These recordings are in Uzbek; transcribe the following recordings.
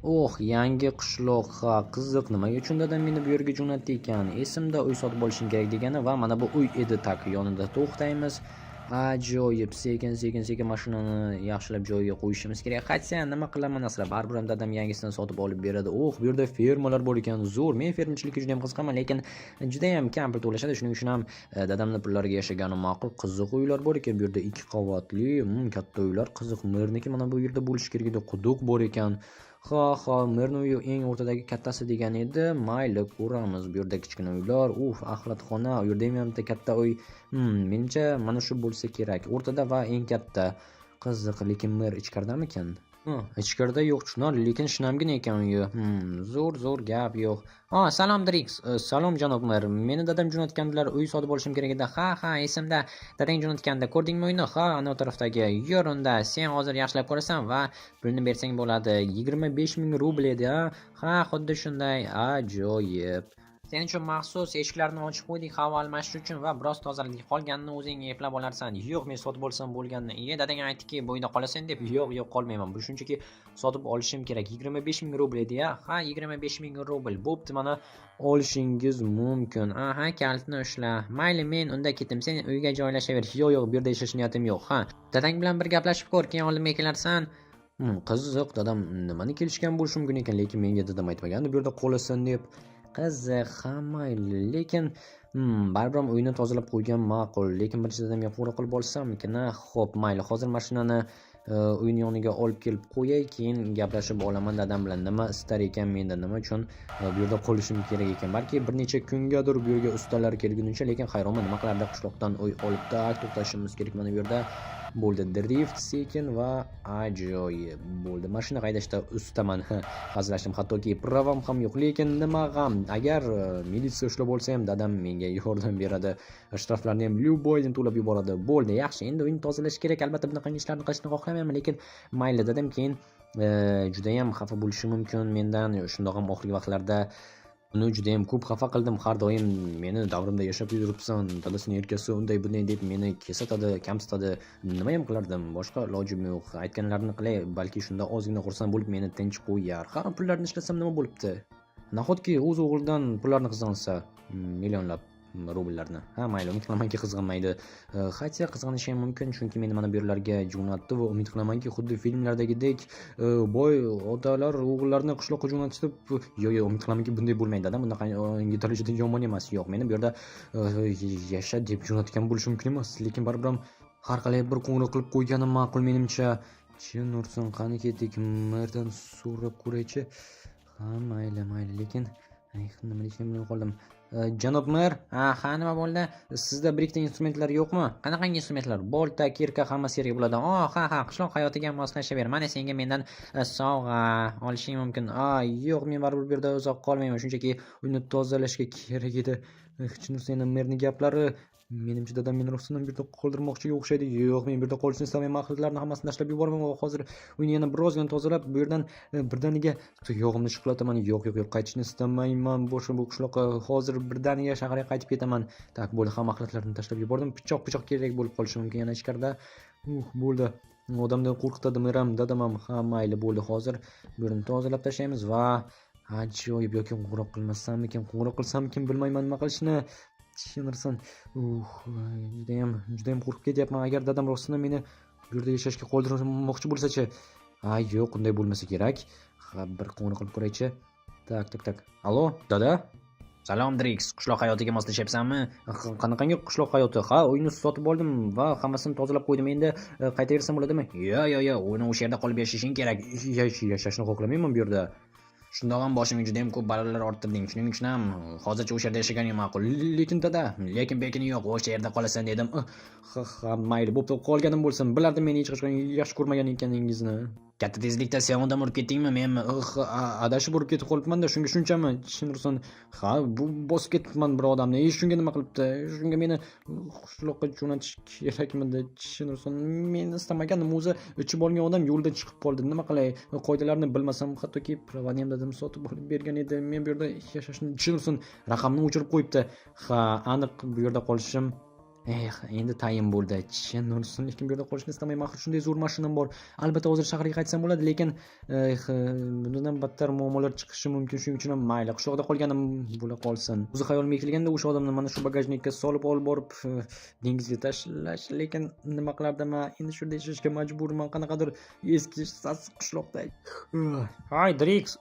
Yangi qishloq, ha, qiziq. Nima uchun dadam meni bu yerga jo'natdi ekan? Esimda uy sotib olishim kerak degani va mana bu uy edi. Tak, yonida to'xtaymiz. Ajoyib, sekin mashinani yaxshilab joyiga qo'yishimiz kerak. Qachon nima qilaman asla? Baribir ham dadam yangisini sotib olib beradi. Bu yerda fermalar bor ekan. Zo'r. Men fermerchilikka juda ham qiziqaman, lekin juda ham kam pul to'lashadi. Shuning uchun ham dadamning pullariga yashaganim ma'qul. Qiziq uylar bor ekan. Bu yerda 2 qavatli, katta uylar. Qiziq. Merniki mana bu yerda bo'lishi kerak edi. Quduq bor ekan. Ha, merning uyi eng o'rtadagi kattasi degan edi. Mayli, ko'ramiz. Bu yerda kichkina uylar, axlatxona, u yerda ham bitta katta uy. Menimcha mana shu bo'lsa kerak. O'rtada va eng katta. Qiziq, lekin mer ichkaridamikan? Ichkarida yo'q Chinor, lekin shinamgina ekan uyi. Zo'r gap yo'q. Salom Drix. Salom janob mer. Meni dadam jo'natgandilar, uy sotib olishim kerak edi. Ha, esimda. Dadang jo'natganda ko'rdingmi uyni? Ha, ana tarafdagi. Yur unda. Sen hozir yaxshilab ko'rasan va pulni bersang bo'ladi. 25,000 rubl edi, ha, xuddi shunday. Ajoyib. Sen uchun maxsus eshiklarni ochib qo'ydik havo almashish uchun va biroz tozaladik. Qolganini o'zing eplab olarsan. Yo'q, men sotib olsam bo'lganini. Dadang aytdiki, bo'yda qolasan deb. Yo'q, qolmayman. Bu shunchaki sotib olishim kerak. 25,000 rubl edi-ya. Ha, 25,000 rubl. Bo'pti, mana olishingiz mumkin. Aha, kalitni ushla. Mayli, men unda ketdim. Sen uyga joylashaver. Yo'q, bu yerda yashash niyatim yo'q. Ha, dadang bilan bir gaplashib ko'r, keyin oldimga kelarsan. Qiziq, dadam nimani kelishgan bo'lishi mumkin ekan, lekin menga dadam aytmagandi bu yerda qolasan deb. Qiziq, mayli, lekin baribir ham uyni tozalab qo'ygan ma'qul. Lekin birinchi dadamga qo'ng'iroq qilib olsammikin? Xo'p, mayli, hozir mashinani uyning yoniga olib kelib qo'yay, keyin gaplashib olaman dadam bilan. Nima istar ekan mendan, nima uchun bu yerda qolishim kerak ekan. Balki bir necha kungadir bu yerga ustalar kelgunicha, lekin hayronman, nima qilardi qishloqdan uy olib to'xtashimiz kerak mana bu yerda. Bo'ldi, drift, sekin va ajoyib bo'ldi. Mashina haydashda ustaman. Hazillashdim, hattoki pravam ham yo'q, lekin nima g'am, agar militsiya ushlab olsa ham dadam menga yordam beradi. Shtraflarni ham lyuboydan to'lab yuboradi. Bo'ldi, yaxshi. Endi uyni tozalash kerak. Albatta bunaqa ishlarni qilishni xohlamayman, lekin mayli, dadam keyin juda ham xafa bo'lishi mumkin mendan. Shundoq ham oxirgi vaqtlarda uni juda ham ko'p xafa qildim. Har doim meni davrimda yashab yuribsan, dadasini erkasi unday bunday deb meni kesatadi, kamsitadi. Nima ham qilardim? Boshqa ilojim yo'q. Aytganlarini qilay, balki shunda ozgina xursand bo'lib meni tinch qo'yar. Ha, pullarni ishlasam nima bo'libdi? Nahotki o'z o'g'lidan pullarni qizg'ansa, millionlab rubllarni. Ha, mayli, umid qilamanki qizg'anmaydi. Hatto qizg'anishi ham mumkin, chunki meni mana bu yerlarga jo'natdi va umid qilamanki xuddi filmlardagidek boy otalar o'g'illarni qishloqqa jo'natishib, yo'q, umid qilamanki bunday bo'lmaydi. Dadam bunaqa yetarlicha yomon emas. Yo'q, meni bu yerda yasha deb jo'natgan bo'lishi mumkin emas, lekin baribir ham har qalay bir qo'ng'iroq qilib qo'yganim ma'qul menimcha. Chin ursin, qani ketdik, merdan so'rab ko'raychi. Ha, mayli, lekin nima deyishni bilmay qoldim. Janob mer, ha, nima bo'ldi? Sizda birikta instrumentlar yo'qmi? Qanaqangi instrumentlar? Bolta, kirka, hammasi yerga bo'ladi. Ha, qishloq hayotiga moslashaver. Mana senga mendan sovg'a olishing mumkin. Yo'q, men baribir bu yerda uzoq qolmayman. Shunchaki uyni tozalashga kerak edi. Chinursen merning gaplari menimcha dadam meni ruxsatdan bu yerda qoldirmoqchiga o'xshaydi. Yo'q, men bu yerda qolishni istamayman. Mahsulotlarni hammasini tashlab yuboraman va hozir uyni yana birozgina tozalab, bu yerdan birdaniga yog'imni shiqlataman. Yo'q, qaytishni istamayman. Boshqa bu qishloqqa hozir birdaniga shaharga qaytib ketaman. Tak, bo'ldi, hamma mahsulotlarni tashlab yubordim. Pichoq kerak bo'lib qolishi mumkin yana ichkarida. Bo'ldi. Odamni qo'rqitadi meram, dadam ham. Ha, mayli, bo'ldi. Hozir bu yerni tozalab tashlaymiz va ajoyib. Yoki qo'ng'iroq qilmasammikin, qo'ng'iroq qilsammikin, bilmayman nima qilishni. Tushunarsan. Juda ham qo'rqib ketyapman. Agar dadam rostdan meni bu yerda yashashga qoldirmoqchi bo'lsa-chi? Yo'q, unday bo'lmasa kerak. Bir qo'ng'iroq qilib ko'raychi. Tak. Allo, dada? Salom Drix, qishloq hayotiga moslashyapsanmi? Qanaqangi qishloq hayoti? Ha, uyni sotib oldim va hammasini tozalab qo'ydim. Endi qaytaversam bo'ladimi? Yo'q, uni o'sha yerda qolib yashashing kerak. Yashashni xohlamayman bu yerda. Shundoq ham boshimga juda ham ko'p balolar orttirding. Shuning uchun ham hozircha o'sha yerda yashaganing ma'qul. Lekin dada, bekini yo'q, o'sha yerda qolasan dedim. Ha, mayli, bo'pti, qolganim bo'lsin. Bilardim meni hech qachon yaxshi ko'rmagan ekaningizni. Katta tezlikda sen undan urib ketdingmi? Men adashib urib ketib qolibman-da, shunchami? Tushunursan. Ha, bu bosib ketibman bir odamni. Shunga nima qilibdi? Shunga meni qishloqqa jo'natish kerakmidi? Tushunursan. Men istamagandim, o'zi ichib olgan odam yo'ldan chiqib qoldi. Nima qilay? Qoidalarni bilmasam, hattoki pravani ham dadam sotib olib bergan edi. Men bu yerda yashashni tushunursan. Raqamni o'chirib qo'yibdi. Ha, aniq bu yerda qolishim Endi tayin bo'ldi. Chin nursin, lekin bu yerda qolishni istamayman. Axir shunday zo'r mashinam bor. Albatta hozir shaharga qaytsam bo'ladi, lekin bundan battar muammolar chiqishi mumkin. Shuning uchun ham mayli, qishloqda qolganim bo'la qolsin. O'zi xayolimga kelganda o'sha odamni mana shu bagajnikka solib olib borib dengizga tashlash, lekin nima qilardim? Endi shu yerda yashashga majburman. Qanaqadir eski sassiq qishloqda. Hay, Drix,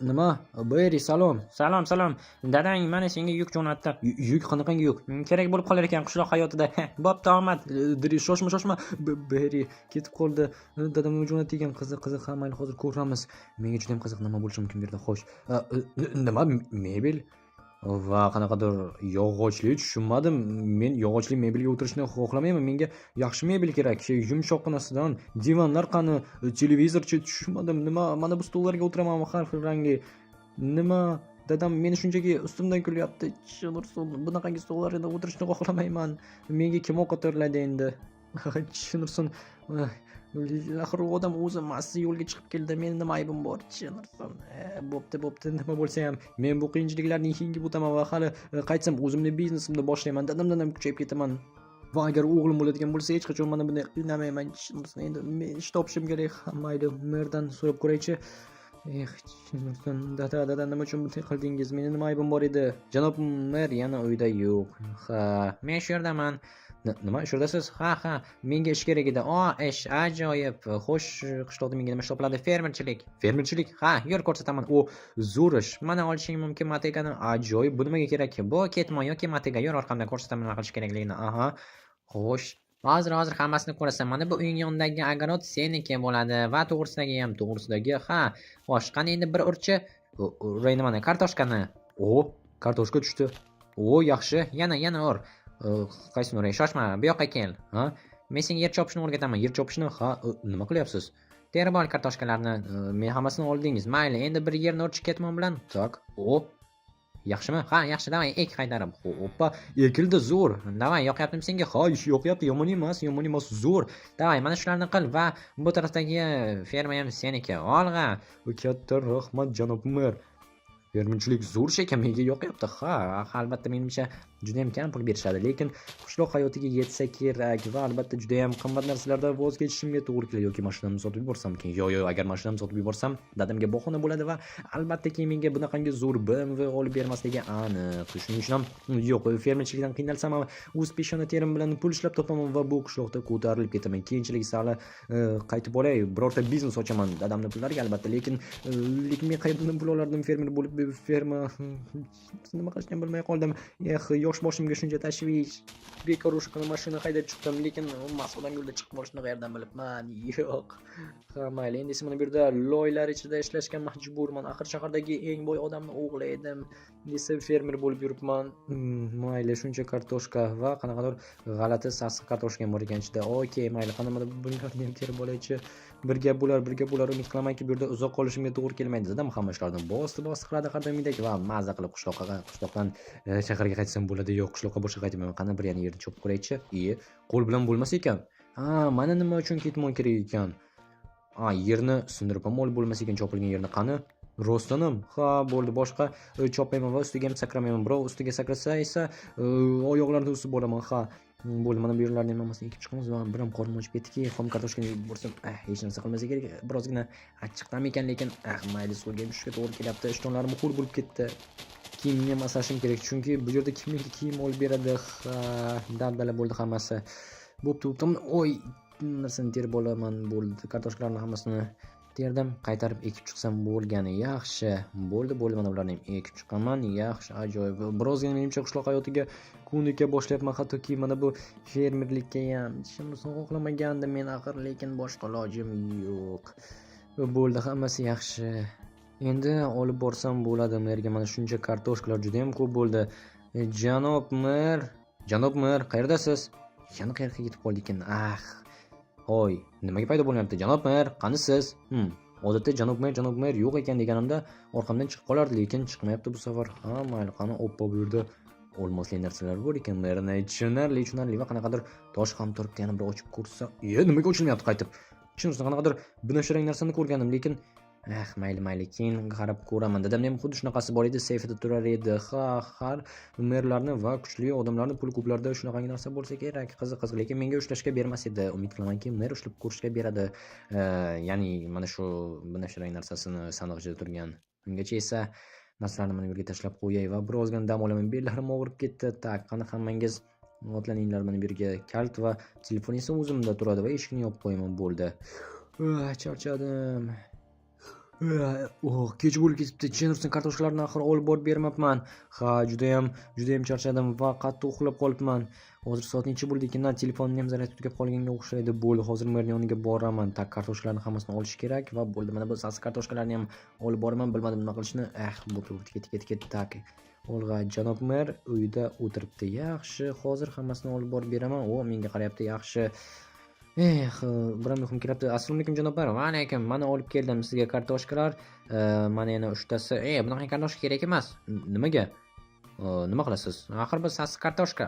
nima? Beri, salom. Salom. Dadang mana senga yuk jo'natdi. Yuk qanaqangi yuk? Kerak bo'lib qolar ekan qishloq hayotida. Bo'pti, omad. Drix, shoshma. Beri ketib qoldi. Dadam jo'natdi ekan. Qiziq. Ha, mayli, hozir ko'ramiz. Menga juda ham qiziq nima bo'lishi mumkin bu yerda. Xo'sh. Nima mebel? Va qanaqadir yog'ochli tushunmadim. Men yog'ochli mebelga o'tirishni xohlamayman. Menga yaxshi mebel kerak. Yumshoqqinasidan. Divanlar qani, televizorchi tushunmadim. Nima? Mana bu stollarga o'tiraman har xil rangli. Nima? Dadam meni shunchaki ustimdan kulyapti. Chinursin, bunaqangi stollarda o'tirishni xohlamayman. Menga kim o'qotirlaydi endi? Chinursin. Axir u odam o'zi mast yo'lga chiqib keldi. Mening nima aybim bor? Chinursin. Bo'pti, nima bo'lsa ham men bu qiyinchiliklarni yengib o'taman va hali qaytsam o'zimni biznesimni boshlayman. Dadamdan ham kuchayib ketaman. Va agar o'g'lim bo'ladigan bo'lsa, hech qachon mana bunday qiynamayman. Chinursin, endi men ish topishim kerak. Mayli, merdan so'rab ko'raychi. Dada, nima uchun bunday qildingiz? Mening nima aybim bor edi? Janob mer yana uyda yo'q. Ha, men shu yerdaman. Nima ish yerdasiz? Ha, menga ish kerak edi. Ish ajoyib. Xo'sh, qishloqda menga nima ish topiladi? Fermerchilik? Ha, yur ko'rsataman. O, zo'r ish. Mana olishing mumkin motekani. Ajoyib. Bu nimaga kerak? Bu ketmon yoki motega. Yur orqamdan ko'rsataman nima qilish kerakligini. Aha. Xo'sh. Hozir hammasini ko'rasan. Mana bu uying yonidagi огород seniki bo'ladi va to'g'risidagi. Ha, xo'sh, qani endi bir urchi. Uray nimani? Kartoshkani. Kartoshka tushdi. Yaxshi. Yana ur. Qaysini uray? Shoshma, bu yoqqa kel. Ha? Men senga yer chopishni o'rgataman. Yer chopishni, nima qilyapsiz? Terib ol kartoshkalarni. Men hammasini oldingiz. Mayli, endi bir yerni urchi ketmon bilan. Tak. Yaxshimi? Ha, yaxshi, davay, ek qaytarib. Hoppa, ekildi, zo'r. Davay, yoqyaptimi senga? Ha, ish yoqyapti, yomon emas, zo'r. Davay, mana shularni qil va bu tarafdagi ferma ham seniki. Olg'a. Katta rahmat, janob mer. Fermerchilik zo'r ekan, menga yoqyapti. Ha, albatta menimcha juda ham kam pul berishadi, lekin qishloq hayotiga yetsa kerak va albatta juda ham qimmat narsalardan voz kechishimga to'g'ri keladi. Yoki mashinamni sotib yuborsam, agar mashinamni sotib yuborsam, dadamga bahona bo'ladi va albatta menga bunaqangi zo'r BMW olib bermasligi aniq. Shuning uchun ham yo'q, fermerchilikdan qiynalsam ham o'z peshona terim bilan pul ishlab topaman va bu qishloqda ko'tarilib ketaman. Keyinchalik sali qaytib olay, birorta biznes ochaman dadamning pullariga albatta, lekin men qayerdan pul olardim? Fermer bo'lib ferma nima qilishni bilmay qoldim. Yosh boshimga shuncha tashvish. Bekor o'sha mashina haydab chiqdim, lekin mas'uldan yo'lda chiqib borishni qayerdan bilibman? Yo'q. Ha, mayli, endi mana bu yerda loylar ichida ishlashga majburman. Axir shahardagi eng boy odamni o'g'li edim. Desa fermer bo'lib yuribman. Mayli, shuncha kartoshka va qanaqadir g'alati sassiq kartoshka ham bor ekan ichida. Okey, mayli, qanday bularni ham terib olaychi. Bir gap bo'lar. Umid qilamanki, bu yerda uzoq qolishimga to'g'ri kelmaydi. Dadam hamma ishlarni bosib qiladi har doimgidek va mazza qilib qishloqdan shaharga qaytsam bo'ladi. Yo'q, qishloqqa boshqa qaytmayman. Qani bir yana yerni chopib ko'raychi. Qo'l bilan bo'lmas ekan. Ha, mana nima uchun ketmon kerak ekan. Yerni sindirib ham olib bo'lmas ekan, chopilgan yerni qani? Rostdanam. Ha, bo'ldi, boshqa chopmayman va ustiga ham sakramayman. Birov ustiga sakrasa esa oyoqlarni usib bo'laman. Ha, bo'ldi, mana bu yerlarni hammasini ekib chiqamiz va bir ham qornim ochib ketdiki, xom kartoshkani yeb borsam, hech narsa qilmasa kerak. Birozgina achchiqdan ekan, lekin mayli, suvga tushishga to'g'ri kelyapti. Ishtonlarim xur bo'lib ketdi. Kiyimni ham asashim kerak, chunki bu yerda kimga kiyim olib beradi? Ha, dabdala bo'ldi hammasi. Bo'pti. Oy, narsani terib olaman. Bo'ldi, kartoshkalarni hammasini terdim, qaytarib ekib chiqsam bo'lgani. Yaxshi. Bo'ldi, mana ularni ham ekib chiqaman. Yaxshi, ajoyib. Birozgina menimcha qishloq hayotiga ko'nika boshlayapman, hattoki mana bu fermerlikka ham ishimni xohlamagandim men axir, lekin boshqa ilojim yo'q. Bo'ldi, hammasi yaxshi. Endi olib borsam bo'ladi merga. Mana shuncha kartoshkalar juda ham ko'p bo'ldi. Janob mer, qayerdasiz? Yana qayerga ketib qoldi ekan? Hoy, nimaga paydo bo'lyapti? Janob mer, qani siz? Odatda janob mer yo'q ekan deganimda orqamdan chiqib qolardi, lekin chiqmayapti bu safar. Ha, mayli, qani oppo bu yerda olmosli narsalar bor ekan. Merni tushunarli va qanaqadir tosh ham turibdi. Yana bir ochib ko'rsa, nimaga ochilmayapti qaytib? Chinosidan qanaqadir binafsharang narsani ko'rganim, lekin Mayli, keyin qarab ko'raman. Dadamda ham xuddi shunaqasi bor edi, seyfida turar edi. Har merlarni va kuchli odamlarni pul ko'plarda shunaqangi narsa bo'lsa kerak. Qiziq, lekin menga ushlashga bermas edi. Umid qilamanki, mer ushlab ko'rishga beradi. Ya'ni mana shu binafsha rang narsasini sandiq ichida turgan. Ungacha esa narsalarni mana bu yerga tashlab qo'yay va birozgina dam olaman. Bellarim og'rib ketdi. Tak, qani hammangiz otlaninglar mana bu yerga. Kalt va telefon esa o'zimda turadi va eshikni yopib qo'yaman, bo'ldi. Charchadim. Kech bo'lib ketibdi. Jennerson kartoshkalarni axir olib borib bermabman. Judayam charchadim va qattiq uxlab qolibman. Hozir soat necha bo'ldi ekan? Telefonim ham zaryad tugab qolganga o'xshaydi. Bo'ldi, hozir merning yoniga boraman. Tak, kartoshkalarni hammasini olish kerak va bo'ldi. Mana bu sas kartoshkalarni ham olib boraman. Bilmadim nima qilishni. Ket. Tak. Olg'a, janob mer uyda o'tiribdi. Yaxshi, hozir hammasini olib borib beraman. Menga qarayapti. Yaxshi. Biram muhim kelyapti. Assalomu alaykum janoblar. Va alaykum. Mana olib keldim sizga kartoshkalar. Mana yana 3 tasi. Bunaqa kartoshka kerak emas. Nimaga? Nima qilasiz? Axir biz sassiq kartoshka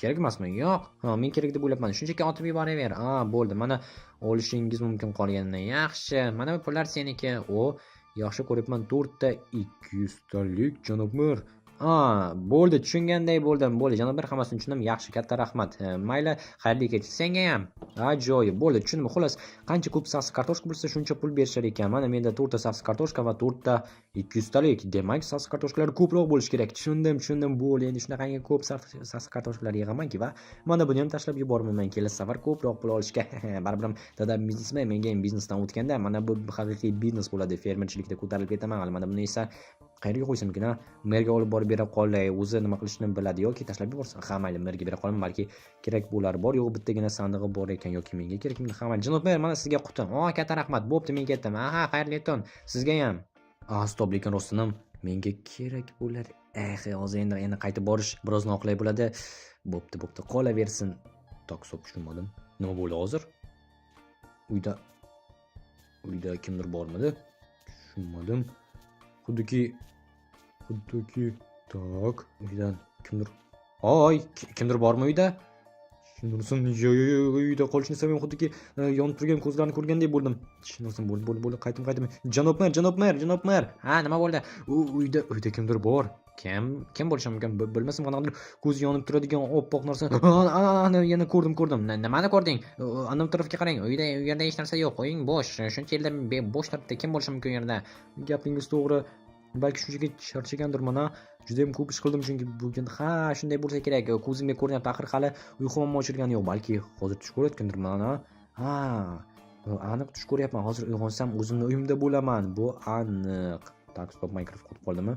kerak emasmi? Yo'q. Men kerak deb o'ylabman. Shunchaki otib yuboraver. Bo'ldi. Mana olishingiz mumkin qolganini. Yaxshi. Mana bu pullar seniki. Yaxshi ko'ryapman. 4 ta 200 talik janob mer. Bo'ldi, tushunganday bo'ldim. Bo'ldi, janoblar, hammasini tushundim. Yaxshi, katta rahmat. Mayli, xayrli kech. Senga ham. Ajoyib. Bo'ldi, tushundim. Xolos, qancha ko'p sassiq kartoshka bo'lsa, shuncha pul berishar ekan. Mana menda 4 ta sassiq kartoshka va 4 ta 200 talik. Demak, sassiq kartoshkalar ko'proq bo'lishi kerak. Tushundim. Bo'ldi, endi shunaqangi ko'p sassiq kartoshkalar yig'amanki va mana buni ham tashlab yubormayman. Kelasi safar ko'proq pul olishga. Baribir dadam biznesmen, menga ham biznesdan o'tganda, mana bu haqiqiy biznes bo'ladi. Fermerchilikda ko'tarilib ketaman. Mana buni esa qayerga qo'ysam ekan? Merga olib borib berib qolay. O'zi nima qilishni biladi yoki tashlab yuborsin. Mayli, merga berib qolaman, balki kerak bo'lar. Bor yo'q bittagina sandig'i bor ekan yoki menga kerakmi? Mayli, janob mer, mana sizga qutim. Katta rahmat. Bo'pti, men ketdim. Xayrli tun. Sizga ham. Stop, lekin rostdan menga kerak bo'lar. Hozir endi qaytib borish biroz noqulay bo'ladi. Bo'pti, qolaversin. Stop, tushunmadim. Nima bo'ldi hozir? Uyda kimdir bormidi? Tushunmadim. Xuddiki tak, uydan kimdir bormi uyda? Shundan uyda qolishni istamadim. Xuddiki yonib turgan ko'zlarni ko'rgandek bo'ldim. Shundan bo'ldi. Qaytdim. Janob mer. Nima bo'ldi? Uyda kimdir bor. Kim bo'lishi mumkin? Bilmasam, qanaqadir ko'zi yonib turadigan oppoq narsa. Yana ko'rdim. Nimani ko'rding? Ana bu tarafga qarang. U yerda hech narsa yo'q. Qo'ying, bo'sh. Shuncha yilda bo'sh turibdi. Kim bo'lishi mumkin u yerda? Gapingiz to'g'ri. Balki shunchaki charchagandirman. Juda ham ko'p ish qildim chunki bugun shunday bo'lsa kerak. Ko'zimga ko'rinyapti. Axir hali uyqum ham ochilgani yo'q. Balki hozir tush ko'rayotgandirman. Aniq tush ko'ryapman. Hozir uyg'onsam o'zimni uyimda bo'laman. Bu aniq. Tak, stop, mikrofon qotib qoldimi?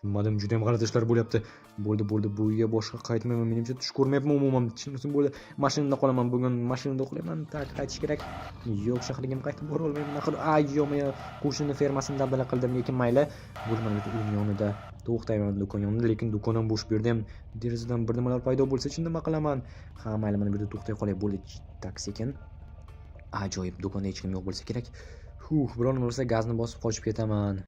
Tushunmadim, juda ham g'alati ishlar bo'lyapti. Bo'ldi, bu uyga boshqa qaytmayman. Menimcha tush ko'rmayapman umuman. Tushunsin, bo'ldi. Mashinada qolaman bugun. Mashinada uxlayman. Tak, qaytish kerak. Yo'q, shaharga ham qaytib bora olmayman. Axir qo'shni fermasini dabdala qildim, lekin mayli. Bo'ldi, mana bu uyning yonida to'xtayman, do'kon yonida, lekin do'kon ham bo'sh. Bu yerda ham derazadan bir nimalar paydo bo'lsa-chi, nima qilaman? Mayli, mana bu yerda to'xtay qolay. Bo'ldi, tak, sekin. Ajoyib, do'konda hech kim yo'q bo'lsa kerak. Biror nima bo'lsa gazni bosib qochib ketaman.